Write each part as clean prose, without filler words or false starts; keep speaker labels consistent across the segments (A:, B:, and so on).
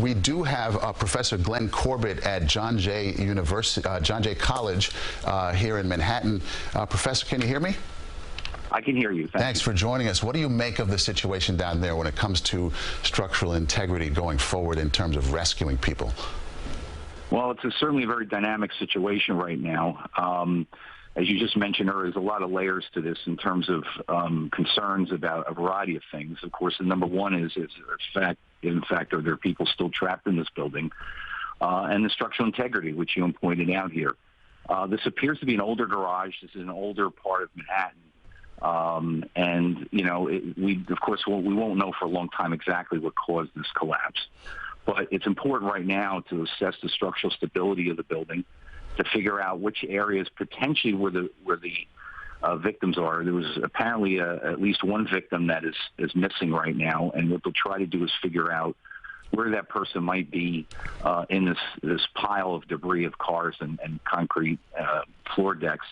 A: we do have Professor Glenn Corbett at John Jay College here in Manhattan. Professor, can you hear me?
B: I can hear you.
A: Thanks for joining us. What do you make of the situation down there when it comes to structural integrity going forward in terms of rescuing people?
B: Well, it's certainly a very dynamic situation right now. As you just mentioned, there's a lot of layers to this in terms of concerns about a variety of things. Of course, the number one is in fact, are there people still trapped in this building? And the structural integrity, which you pointed out here. This appears to be an older garage. This is an older part of Manhattan. And, you know, we won't know for a long time exactly what caused this collapse. But it's important right now to assess the structural stability of the building, to figure out which areas potentially where the victims are. There was apparently at least one victim that is missing right now, and what they'll try to do is figure out where that person might be in this pile of debris of cars and concrete floor decks.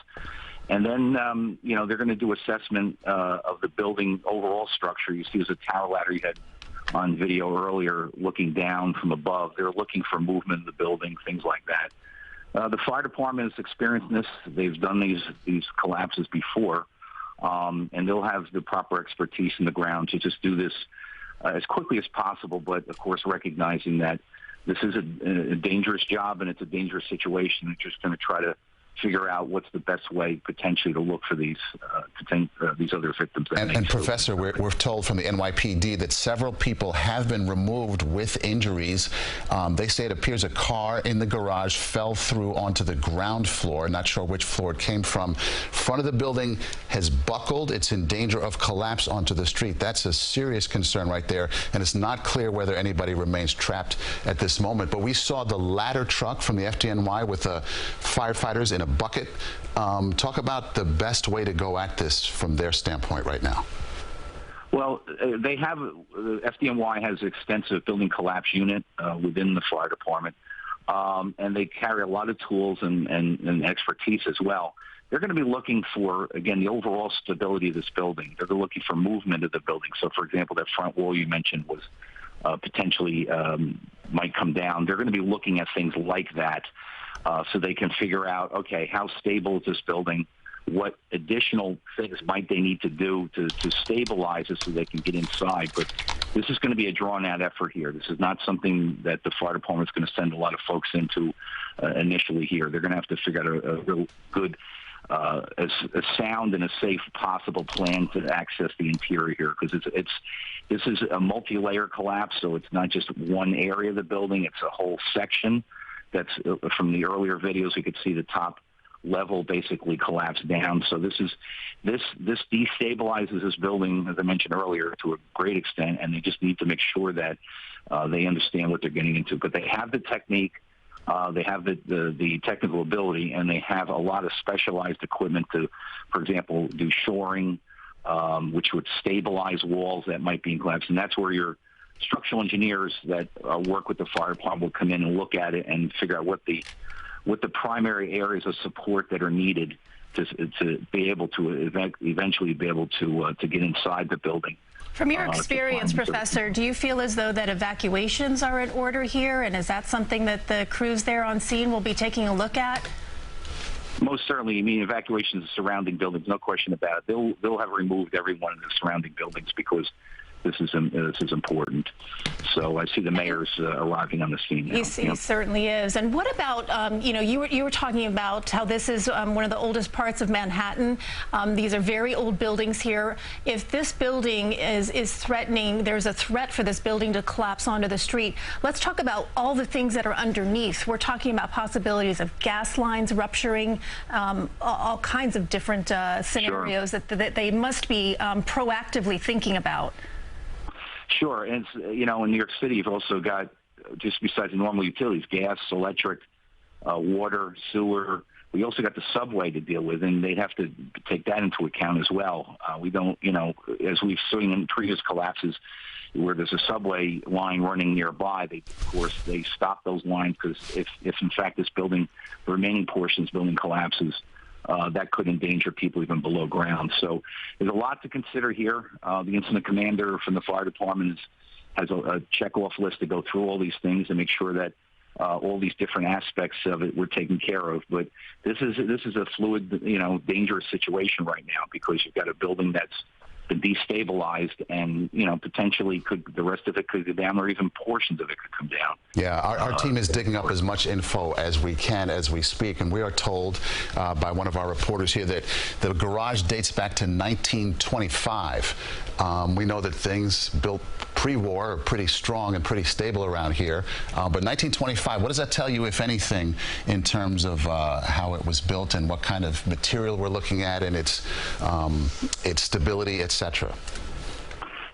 B: And then, you know, they're going to do assessment of the building overall structure. You see there's a tower ladder you had on video earlier looking down from above. They're looking for movement in the building, things like that. The fire department has experienced this. They've done these collapses before, and they'll have the proper expertise in the ground to just do this as quickly as possible, but, of course, recognizing that this is a dangerous job and it's a dangerous situation. They're just going to try to figure out what's the best way potentially to look for these other victims.
A: And Professor, we're told from the NYPD that several people have been removed with injuries. They say it appears a car in the garage fell through onto the ground floor. Not sure which floor it came from. Front of the building has buckled. It's in danger of collapse onto the street. That's a serious concern right there, and it's not clear whether anybody remains trapped at this moment. But we saw the ladder truck from the FDNY with firefighters in a bucket. Talk about the best way to go at this from their standpoint right now.
B: Well, they have, FDNY has an extensive building collapse unit within the fire department, and they carry a lot of tools and expertise as well. They're going to be looking for, again, the overall stability of this building. They're looking for movement of the building. So, for example, that front wall you mentioned was potentially might come down. They're going to be looking at things like that. So they can figure out, okay, how stable is this building? What additional things might they need to do to stabilize it so they can get inside? But this is going to be a drawn-out effort here. This is not something that the fire department is going to send a lot of folks into initially here. They're going to have to figure out a real good, as sound and as safe possible plan to access the interior here, because this is a multi-layer collapse, so it's not just one area of the building; it's a whole section. That's from the earlier videos. You could see the top level basically collapse down. So this destabilizes this building, as I mentioned earlier, to a great extent, and they just need to make sure that they understand what they're getting into. But they have the technique, they have the technical ability, and they have a lot of specialized equipment to, for example, do shoring, which would stabilize walls that might be in collapse, and that's where your structural engineers that work with the fire department will come in and look at it and figure out what the primary areas of support that are needed to be able to eventually be able to get inside the building.
C: From your experience, Professor, do you feel as though that evacuations are in order here, and is that something that the crews there on scene will be taking a look at?
B: Most certainly. I mean, evacuations of surrounding buildings, no question about it. They'll have removed everyone in the surrounding buildings because this is important. So I see the mayor's arriving on the scene now.
C: He certainly is. And what about, you know, you were talking about how this is one of the oldest parts of Manhattan. These are very old buildings here. If this building is threatening, there's a threat for this building to collapse onto the street. Let's talk about all the things that are underneath. We're talking about possibilities of gas lines rupturing, all kinds of different scenarios that they must be proactively thinking about.
B: Sure, and you know, in New York City, you've also got, just besides the normal utilities, gas, electric, water, sewer. We also got the subway to deal with, and they'd have to take that into account as well. We don't, you know, as we've seen in previous collapses, where there's a subway line running nearby, of course, they stop those lines because if in fact this building, the remaining portions building collapses, that could endanger people even below ground. So there's a lot to consider here. The incident commander from the fire department has a check-off list to go through all these things and make sure that all these different aspects of it were taken care of. But this is a fluid, dangerous situation right now, because you've got a building that's been destabilized, and potentially the rest of it could go down, or even portions of it could come down.
A: Yeah, our team is digging up as much info as we can as we speak, and we are told by one of our reporters here that the garage dates back to 1925. We know that things built pre-war are pretty strong and pretty stable around here, but 1925, what does that tell you, if anything, in terms of how it was built and what kind of material we're looking at and its stability, etc.?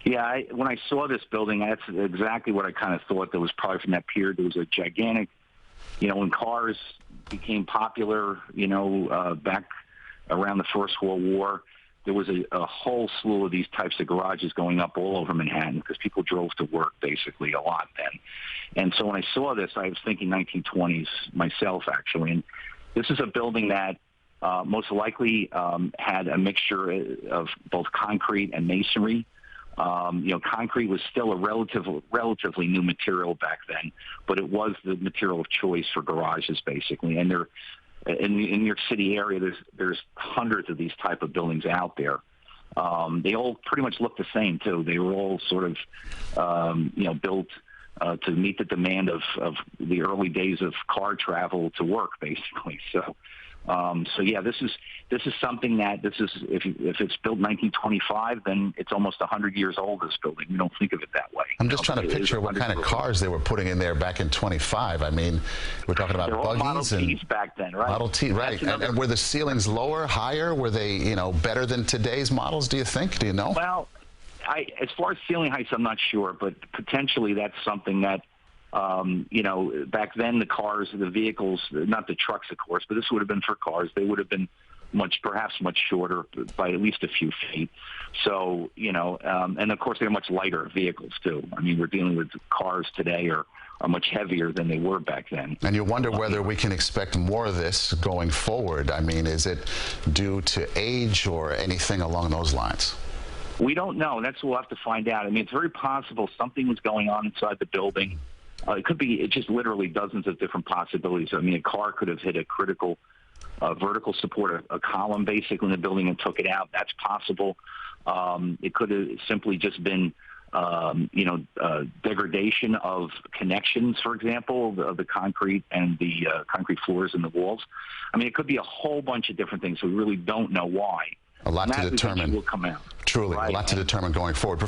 B: Yeah, when I saw this building, that's exactly what I kind of thought. That was probably from that period. There was a gigantic, when cars became popular, back around the First World War, there was a whole slew of these types of garages going up all over Manhattan, because people drove to work basically a lot then. And so when I saw this, I was thinking 1920s myself, actually. And this is a building that most likely had a mixture of both concrete and masonry. Concrete was still a relatively new material back then, but it was the material of choice for garages, basically. And in the New York City area, there's hundreds of these type of buildings out there. They all pretty much look the same too. They were all sort of built to meet the demand of the early days of car travel to work, basically. So yeah, this is something that if it's built 1925, then it's almost 100 years old. This building, we don't think of it that way.
A: I'm just trying to picture what kind of cars they were putting in there back in 25. I mean, we're talking about buggies
B: Model
A: and
B: Ts back then, right?
A: Model T, right? And were the ceilings lower, higher? Were they, better than today's models? Do you think? Do you know?
B: Well, as far as ceiling heights, I'm not sure, but potentially that's something that. Back then the cars, the vehicles, not the trucks, of course, but this would have been for cars. They would have been perhaps much shorter by at least a few feet. So, and of course they're much lighter vehicles too. I mean, we're dealing with cars today are much heavier than they were back then.
A: And you wonder whether we can expect more of this going forward. I mean, is it due to age or anything along those lines?
B: We don't know. That's what we'll have to find out. I mean, it's very possible something was going on inside the building. It could be just literally dozens of different possibilities. I mean, a car could have hit a critical vertical support, a column basically in the building, and took it out. That's possible. It could have simply just been, degradation of connections, for example, of the concrete and the concrete floors and the walls. I mean, it could be a whole bunch of different things. We really don't know why.
A: A lot to determine.
B: Will come out.
A: Truly,
B: right?
A: A lot to determine going forward.